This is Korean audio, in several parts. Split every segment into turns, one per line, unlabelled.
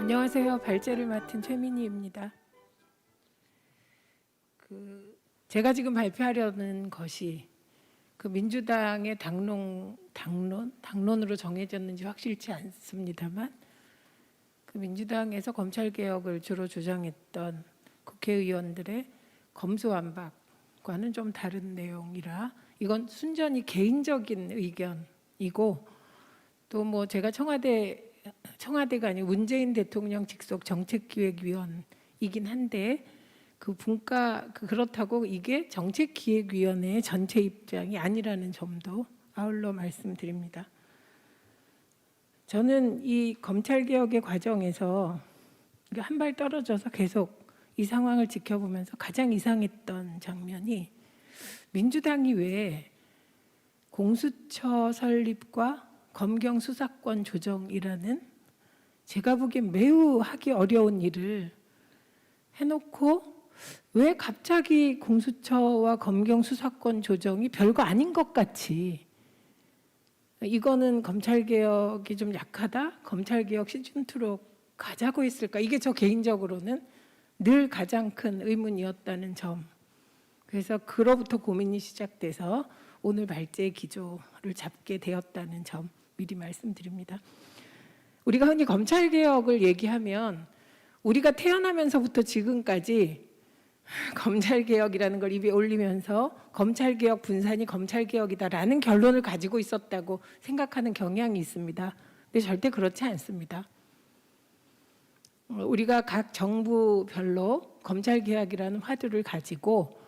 안녕하세요. 발제를 맡은 최민희입니다. 제가 지금 발표하려는 것이 민주당의 당론으로 정해졌는지 확실치 않습니다만 민주당에서 검찰개혁을 주로 주장했던 국회의원들의 검수완박과는 좀 다른 내용이라 이건 순전히 개인적인 의견이고 또 제가 청와대가 아니고 문재인 대통령 직속 정책기획위원이긴 한데 그렇다고 이게 정책기획위원회의 전체 입장이 아니라는 점도 아울러 말씀드립니다. 저는 이 검찰개혁의 과정에서 한 발 떨어져서 계속 이 상황을 지켜보면서 가장 이상했던 장면이 민주당이 왜 공수처 설립과 검경 수사권 조정이라는 제가 보기엔 매우 하기 어려운 일을 해놓고 왜 갑자기 공수처와 검경 수사권 조정이 별거 아닌 것 같이 이거는 검찰개혁이 좀 약하다? 검찰개혁 시즌2로 가자고 했을까? 이게 저 개인적으로는 늘 가장 큰 의문이었다는 점. 그래서 그로부터 고민이 시작돼서 오늘 발제의 기조를 잡게 되었다는 점 미리 말씀드립니다. 우리가 흔히 검찰개혁을 얘기하면 우리가 태어나면서부터 지금까지 검찰개혁이라는 걸 입에 올리면서 검찰개혁 분산이 검찰개혁이다라는 결론을 가지고 있었다고 생각하는 경향이 있습니다. 근데 절대 그렇지 않습니다. 우리가 각 정부별로 검찰개혁이라는 화두를 가지고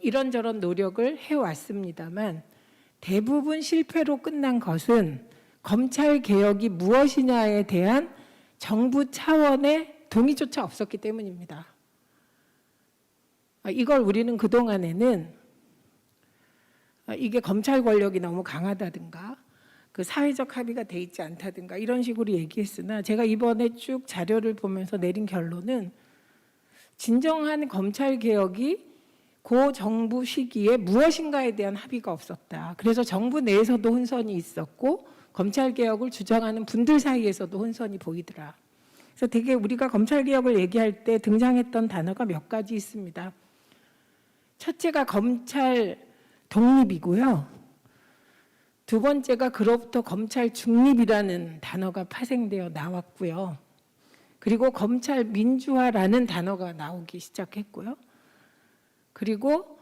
이런저런 노력을 해왔습니다만 대부분 실패로 끝난 것은 검찰개혁이 무엇이냐에 대한 정부 차원의 동의조차 없었기 때문입니다. 이걸 우리는 그동안에는 이게 검찰 권력이 너무 강하다든가 사회적 합의가 돼 있지 않다든가 이런 식으로 얘기했으나 제가 이번에 쭉 자료를 보면서 내린 결론은 진정한 검찰개혁이 그 정부 시기에 무엇인가에 대한 합의가 없었다. 그래서 정부 내에서도 혼선이 있었고 검찰개혁을 주장하는 분들 사이에서도 혼선이 보이더라. 그래서 되게 우리가 검찰개혁을 얘기할 때 등장했던 단어가 몇 가지 있습니다. 첫째가 검찰 독립이고요. 두 번째가 그로부터 검찰 중립이라는 단어가 파생되어 나왔고요. 그리고 검찰 민주화라는 단어가 나오기 시작했고요. 그리고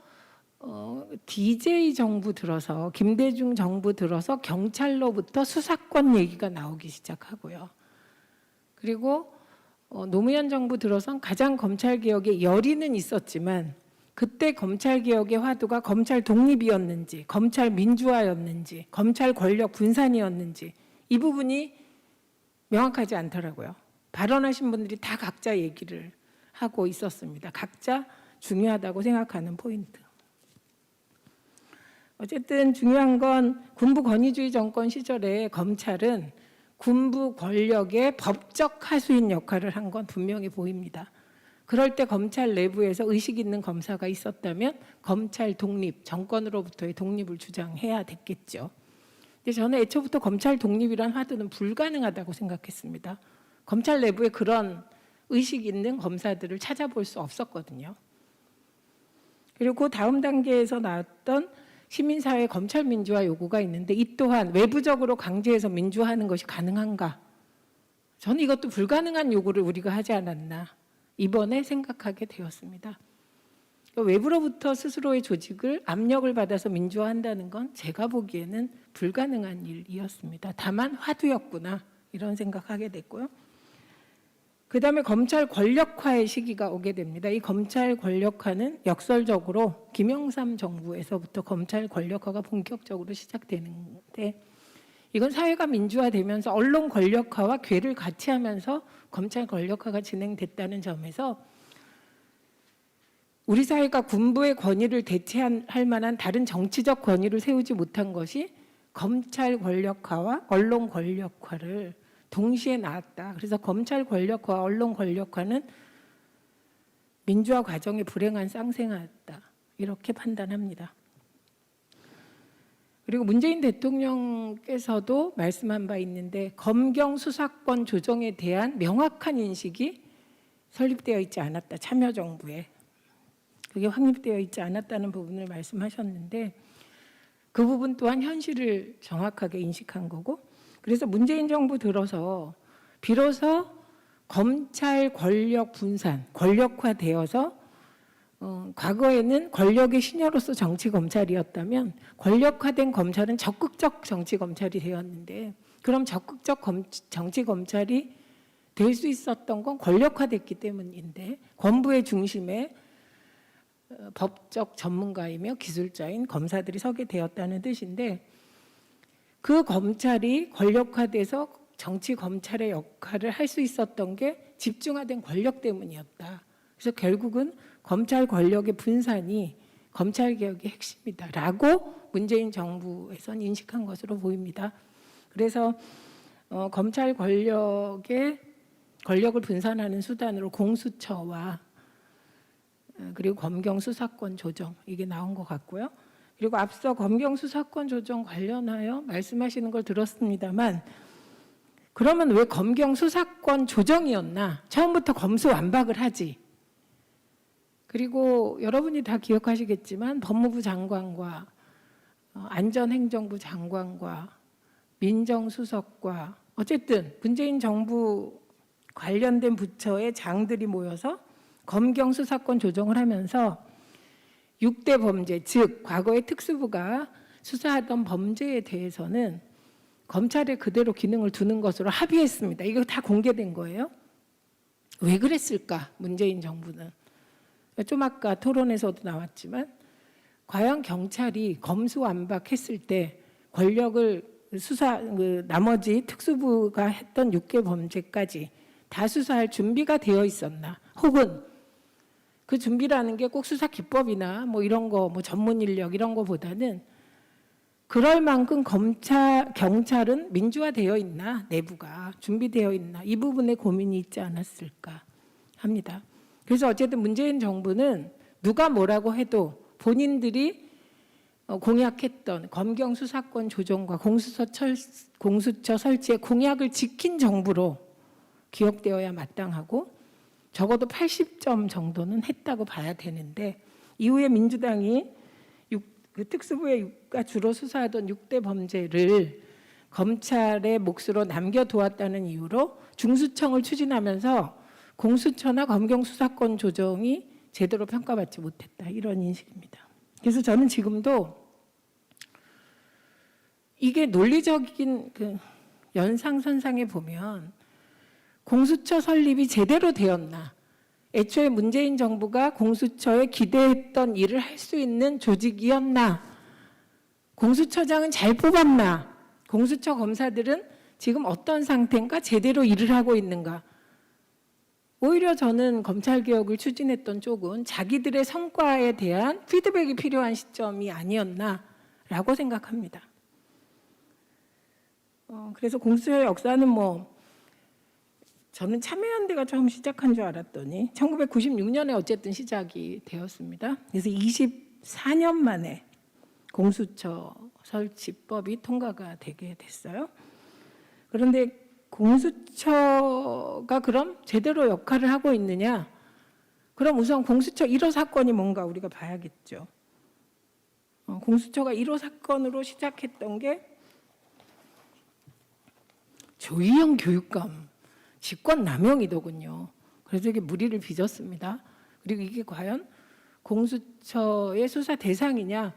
DJ 정부 들어서 김대중 정부 들어서 경찰로부터 수사권 얘기가 나오기 시작하고요. 그리고 노무현 정부 들어선 가장 검찰개혁에 열의는 있었지만 그때 검찰개혁의 화두가 검찰 독립이었는지 검찰 민주화였는지 검찰 권력 분산이었는지 이 부분이 명확하지 않더라고요. 발언하신 분들이 다 각자 얘기를 하고 있었습니다. 각자 중요하다고 생각하는 포인트. 어쨌든 중요한 건 군부 권위주의 정권 시절에 검찰은 군부 권력의 법적 하수인 역할을 한 건 분명히 보입니다. 그럴 때 검찰 내부에서 의식 있는 검사가 있었다면 검찰 독립, 정권으로부터의 독립을 주장해야 됐겠죠. 근데 저는 애초부터 검찰 독립이란 화두는 불가능하다고 생각했습니다. 검찰 내부에 그런 의식 있는 검사들을 찾아볼 수 없었거든요. 그리고 다음 단계에서 나왔던 시민사회 검찰 민주화 요구가 있는데 이 또한 외부적으로 강제해서 민주화하는 것이 가능한가? 저는 이것도 불가능한 요구를 우리가 하지 않았나 이번에 생각하게 되었습니다. 외부로부터 스스로의 조직을 압력을 받아서 민주화한다는 건 제가 보기에는 불가능한 일이었습니다. 다만 화두였구나 이런 생각하게 됐고요. 그 다음에 검찰 권력화의 시기가 오게 됩니다. 이 검찰 권력화는 역설적으로 김영삼 정부에서부터 검찰 권력화가 본격적으로 시작되는데 이건 사회가 민주화되면서 언론 권력화와 궤를 같이 하면서 검찰 권력화가 진행됐다는 점에서 우리 사회가 군부의 권위를 대체할 만한 다른 정치적 권위를 세우지 못한 것이 검찰 권력화와 언론 권력화를 동시에 나왔다. 그래서 검찰 권력화와 언론 권력화는 민주화 과정의 불행한 쌍생아였다. 이렇게 판단합니다. 그리고 문재인 대통령께서도 말씀한 바 있는데 검경 수사권 조정에 대한 명확한 인식이 설립되어 있지 않았다. 참여정부에. 그게 확립되어 있지 않았다는 부분을 말씀하셨는데 그 부분 또한 현실을 정확하게 인식한 거고, 그래서 문재인 정부 들어서 비로소 검찰 권력 분산, 권력화되어서 과거에는 권력의 신여로서 정치 검찰이었다면 권력화된 검찰은 적극적 정치 검찰이 되었는데, 그럼 적극적 정치 검찰이 될 수 있었던 건 권력화됐기 때문인데, 권부의 중심에 법적 전문가이며 기술자인 검사들이 서게 되었다는 뜻인데, 그 검찰이 권력화돼서 정치 검찰의 역할을 할 수 있었던 게 집중화된 권력 때문이었다. 그래서 결국은 검찰 권력의 분산이 검찰개혁의 핵심이다라고 문재인 정부에선 인식한 것으로 보입니다. 그래서 검찰 권력을 분산하는 수단으로 공수처와 그리고 검경 수사권 조정, 이게 나온 것 같고요. 그리고 앞서 검경 수사권 조정 관련하여 말씀하시는 걸 들었습니다만, 그러면 왜 검경 수사권 조정이었나? 처음부터 검수완박을 하지. 그리고 여러분이 다 기억하시겠지만 법무부 장관과 안전행정부 장관과 민정수석과 어쨌든 문재인 정부 관련된 부처의 장들이 모여서 검경 수사권 조정을 하면서 6대 범죄, 즉 과거의 특수부가 수사하던 범죄에 대해서는 검찰에 그대로 기능을 두는 것으로 합의했습니다. 이거 다 공개된 거예요. 왜 그랬을까? 문재인 정부는. 좀 아까 토론에서도 나왔지만 과연 경찰이 검수완박했을 때 권력을 나머지 특수부가 했던 6개 범죄까지 다 수사할 준비가 되어 있었나? 혹은 그 준비라는 게 꼭 수사 기법이나 뭐 이런 거, 뭐 전문 인력 이런 거보다는 그럴 만큼 경찰은 민주화되어 있나, 내부가 준비되어 있나, 이 부분에 고민이 있지 않았을까 합니다. 그래서 어쨌든 문재인 정부는 누가 뭐라고 해도 본인들이 공약했던 검경 수사권 조정과 공수처 설치의 공약을 지킨 정부로 기억되어야 마땅하고, 적어도 80점 정도는 했다고 봐야 되는데, 이후에 민주당이 그 특수부가 주로 수사하던 6대 범죄를 검찰의 몫으로 남겨두었다는 이유로 중수청을 추진하면서 공수처나 검경 수사권 조정이 제대로 평가받지 못했다, 이런 인식입니다. 그래서 저는 지금도 이게 논리적인 그 연상선상에 보면 공수처 설립이 제대로 되었나, 애초에 문재인 정부가 공수처에 기대했던 일을 할 수 있는 조직이었나, 공수처장은 잘 뽑았나, 공수처 검사들은 지금 어떤 상태인가, 제대로 일을 하고 있는가. 오히려 저는 검찰개혁을 추진했던 쪽은 자기들의 성과에 대한 피드백이 필요한 시점이 아니었나라고 생각합니다. 그래서 공수처의 역사는 저는 참여연대가 처음 시작한 줄 알았더니 1996년에 어쨌든 시작이 되었습니다. 그래서 24년 만에 공수처 설치법이 통과가 되게 됐어요. 그런데 공수처가 그럼 제대로 역할을 하고 있느냐? 그럼 우선 공수처 1호 사건이 뭔가 우리가 봐야겠죠. 공수처가 1호 사건으로 시작했던 게 조희영 교육감 직권남용이더군요. 그래서 이게 무리를 빚었습니다. 그리고 이게 과연 공수처의 수사 대상이냐,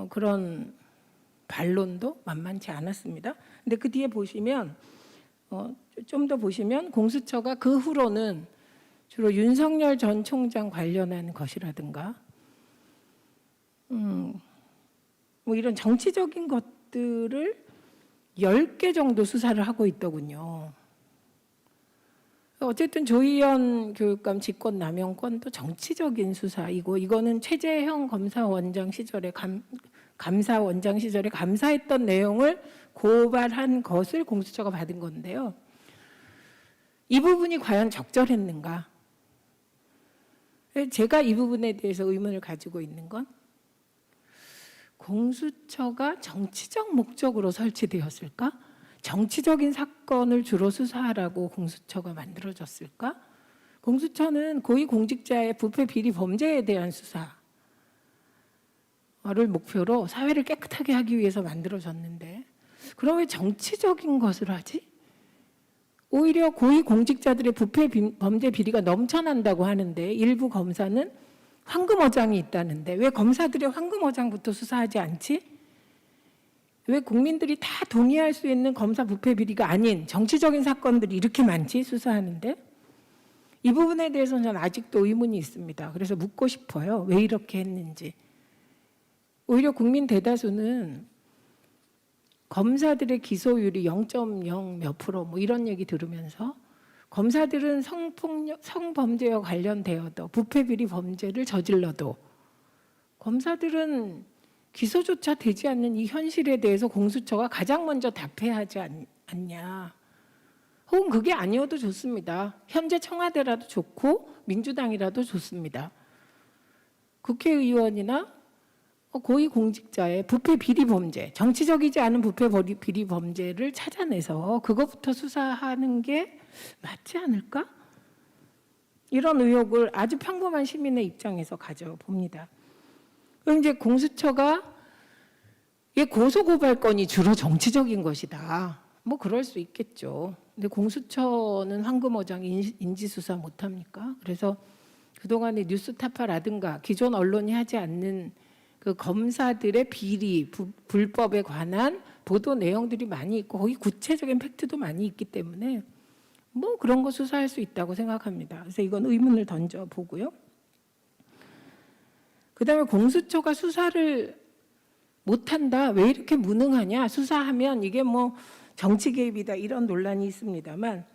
그런 반론도 만만치 않았습니다. 근데 그 뒤에 보시면 좀 더 보시면 공수처가 그 후로는 주로 윤석열 전 총장 관련한 것이라든가 뭐 이런 정치적인 것들을 10개 정도 수사를 하고 있더군요. 어쨌든 조희연 교육감 직권남용 건도 정치적인 수사이고, 이거는 최재형 검사원장 시절에 감사원장 시절에 감사했던 내용을 고발한 것을 공수처가 받은 건데요. 이 부분이 과연 적절했는가? 제가 이 부분에 대해서 의문을 가지고 있는 건, 공수처가 정치적 목적으로 설치되었을까? 정치적인 사건을 주로 수사하라고 공수처가 만들어졌을까? 공수처는 고위공직자의 부패 비리 범죄에 대한 수사를 목표로 사회를 깨끗하게 하기 위해서 만들어졌는데 그럼 왜 정치적인 것을 하지? 오히려 고위공직자들의 부패 범죄 비리가 넘쳐난다고 하는데 일부 검사는 황금어장이 있다는데 왜 검사들의 황금어장부터 수사하지 않지? 왜 국민들이 다 동의할 수 있는 검사 부패 비리가 아닌 정치적인 사건들이 이렇게 많지 수사하는데? 이 부분에 대해서는 저는 아직도 의문이 있습니다. 그래서 묻고 싶어요. 왜 이렇게 했는지. 오히려 국민 대다수는 검사들의 기소율이 0.0 몇 프로 뭐 이런 얘기 들으면서 검사들은 성범죄와 관련되어도 부패 비리 범죄를 저질러도 검사들은 기소조차 되지 않는 이 현실에 대해서 공수처가 가장 먼저 답해야 하지 않냐. 혹은 그게 아니어도 좋습니다. 현재 청와대라도 좋고 민주당이라도 좋습니다. 국회의원이나 고위공직자의 부패 비리 범죄, 정치적이지 않은 부패 비리 범죄를 찾아내서 그것부터 수사하는 게 맞지 않을까? 이런 의혹을 아주 평범한 시민의 입장에서 가져봅니다. 그럼 이제 공수처가 고소고발건이 주로 정치적인 것이다. 뭐 그럴 수 있겠죠. 근데 공수처는 황금어장 인지수사 못합니까? 그래서 그동안의 뉴스타파라든가 기존 언론이 하지 않는 그 검사들의 비리, 불법에 관한 보도 내용들이 많이 있고 거기 구체적인 팩트도 많이 있기 때문에 뭐 그런 거 수사할 수 있다고 생각합니다. 그래서 이건 의문을 던져보고요. 그다음에 공수처가 수사를 못한다. 왜 이렇게 무능하냐. 수사하면 이게 뭐 정치 개입이다. 이런 논란이 있습니다만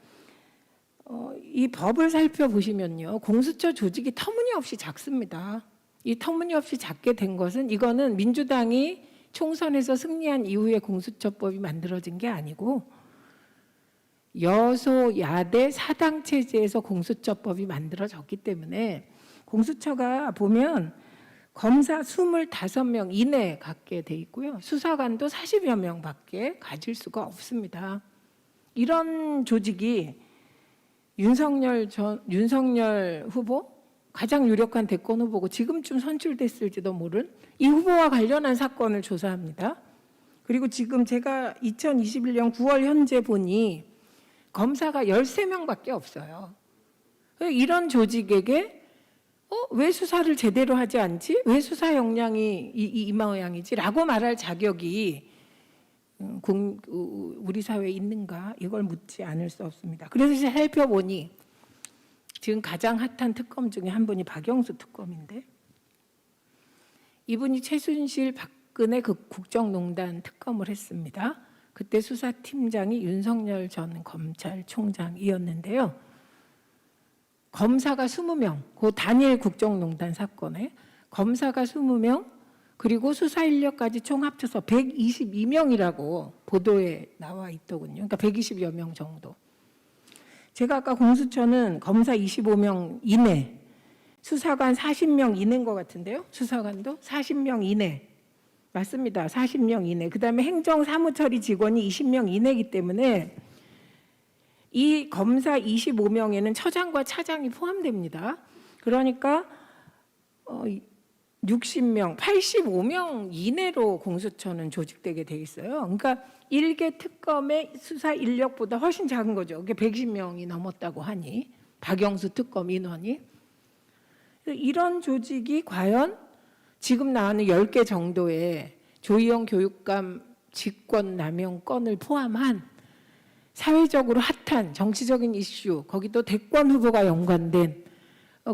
이 법을 살펴보시면요. 공수처 조직이 터무니없이 작습니다. 이 터무니없이 작게 된 것은 이거는 민주당이 총선에서 승리한 이후에 공수처법이 만들어진 게 아니고 여소야대 사당 체제에서 공수처법이 만들어졌기 때문에 공수처가 보면 검사 25명 이내에 갖게 돼 있고요. 수사관도 40여 명밖에 가질 수가 없습니다. 이런 조직이 윤석열 후보 가장 유력한 대권 후보고 지금쯤 선출됐을지도 모른 이 후보와 관련한 사건을 조사합니다. 그리고 지금 제가 2021년 9월 현재 보니 검사가 13명밖에 없어요. 이런 조직에게 왜 수사를 제대로 하지 않지? 왜 수사 역량이 이 모양이지? 라고 말할 자격이 우리 사회에 있는가? 이걸 묻지 않을 수 없습니다. 그래서 이제 살펴보니 지금 가장 핫한 특검 중에 한 분이 박영수 특검인데 이분이 최순실 박근혜 국정농단 특검을 했습니다. 그때 수사팀장이 윤석열 전 검찰총장이었는데요. 검사가 20명, 그 단일 국정농단 사건에 검사가 20명 그리고 수사 인력까지 총 합쳐서 122명이라고 보도에 나와 있더군요. 그러니까 120여 명 정도. 제가 아까 공수처는 검사 25명 이내, 수사관 40명 이내인 것 같은데요. 수사관도 40명 이내. 맞습니다. 40명 이내. 그다음에 행정사무처리 직원이 20명 이내이기 때문에 이 검사 25명에는 처장과 차장이 포함됩니다. 그러니까 60명, 85명 이내로 공수처는 조직되게 돼 있어요. 그러니까 1개 특검의 수사 인력보다 훨씬 작은 거죠. 그게 110명이 넘었다고 하니 박영수 특검 인원이. 이런 조직이 과연 지금 나오는 10개 정도의 조희영 교육감 직권남용 건을 포함한 사회적으로 핫한 정치적인 이슈, 거기도 대권 후보가 연관된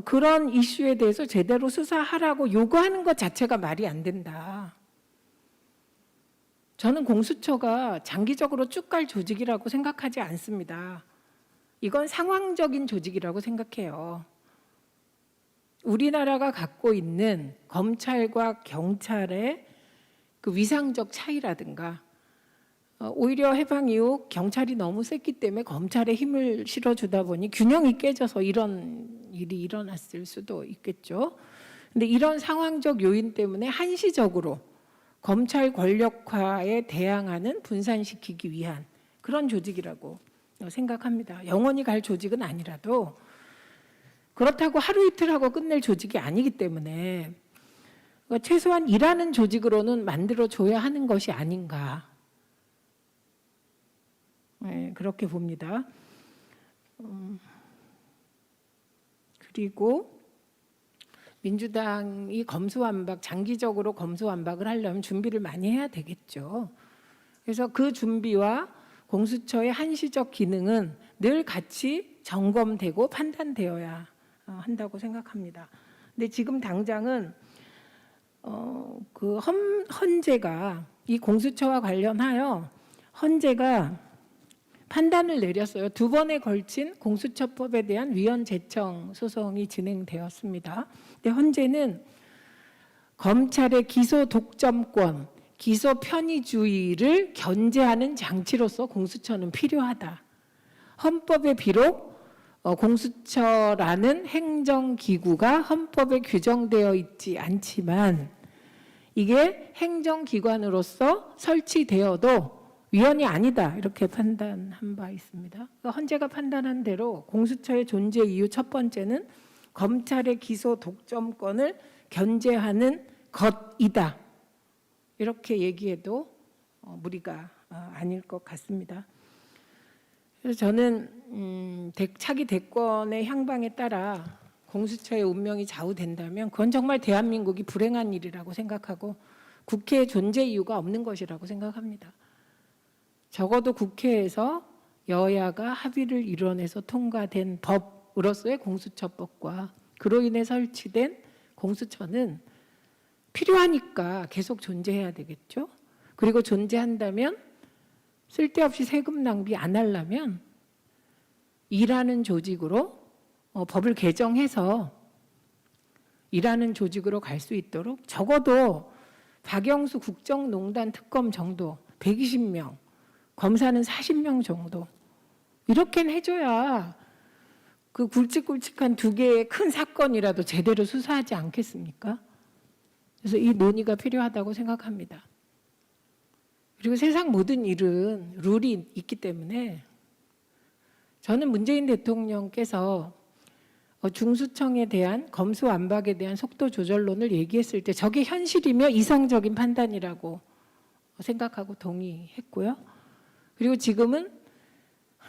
그런 이슈에 대해서 제대로 수사하라고 요구하는 것 자체가 말이 안 된다. 저는 공수처가 장기적으로 쭉 갈 조직이라고 생각하지 않습니다. 이건 상황적인 조직이라고 생각해요. 우리나라가 갖고 있는 검찰과 경찰의 그 위상적 차이라든가 오히려 해방 이후 경찰이 너무 셌기 때문에 검찰에 힘을 실어주다 보니 균형이 깨져서 이런 일이 일어났을 수도 있겠죠. 근데 이런 상황적 요인 때문에 한시적으로 검찰 권력화에 대항하는 분산시키기 위한 그런 조직이라고 생각합니다. 영원히 갈 조직은 아니라도 그렇다고 하루 이틀 하고 끝낼 조직이 아니기 때문에 최소한 일하는 조직으로는 만들어줘야 하는 것이 아닌가. 네, 그렇게 봅니다. 그리고 민주당이 검수완박, 장기적으로 검수완박을 하려면 준비를 많이 해야 되겠죠. 그래서 그 준비와 공수처의 한시적 기능은 늘 같이 점검되고 판단되어야 한다고 생각합니다. 근데 지금 당장은 그 헌재가 이 공수처와 관련하여 헌재가 판단을 내렸어요. 2번에 걸친 공수처법에 대한 위헌 제청 소송이 진행되었습니다. 근데 헌재는 검찰의 기소 독점권, 기소 편의주의를 견제하는 장치로서 공수처는 필요하다. 헌법에 비록 공수처라는 행정기구가 헌법에 규정되어 있지 않지만 이게 행정기관으로서 설치되어도 위헌이 아니다 이렇게 판단한 바 있습니다. 그러니까 헌재가 판단한 대로 공수처의 존재 이유 첫 번째는 검찰의 기소 독점권을 견제하는 것이다. 이렇게 얘기해도 무리가 아닐 것 같습니다. 그래서 저는 차기 대권의 향방에 따라 공수처의 운명이 좌우된다면 그건 정말 대한민국이 불행한 일이라고 생각하고 국회의 존재 이유가 없는 것이라고 생각합니다. 적어도 국회에서 여야가 합의를 이뤄내서 통과된 법으로서의 공수처법과 그로 인해 설치된 공수처는 필요하니까 계속 존재해야 되겠죠. 그리고 존재한다면 쓸데없이 세금 낭비 안 하려면 일하는 조직으로 법을 개정해서 일하는 조직으로 갈 수 있도록 적어도 박영수 국정농단 특검 정도 120명, 검사는 40명 정도 이렇게는 해줘야 그 굵직굵직한 2개의 큰 사건이라도 제대로 수사하지 않겠습니까? 그래서 이 논의가 필요하다고 생각합니다. 그리고 세상 모든 일은 룰이 있기 때문에 저는 문재인 대통령께서 중수청에 대한 검수완박에 대한 속도 조절론을 얘기했을 때 저게 현실이며 이성적인 판단이라고 생각하고 동의했고요. 그리고 지금은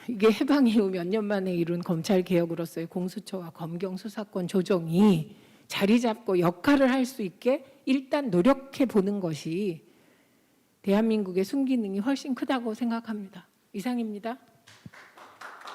이게 해방 이후 몇 년 만에 이룬 검찰 개혁으로서의 공수처와 검경 수사권 조정이 자리 잡고 역할을 할 수 있게 일단 노력해 보는 것이 대한민국의 순기능이 훨씬 크다고 생각합니다. 이상입니다.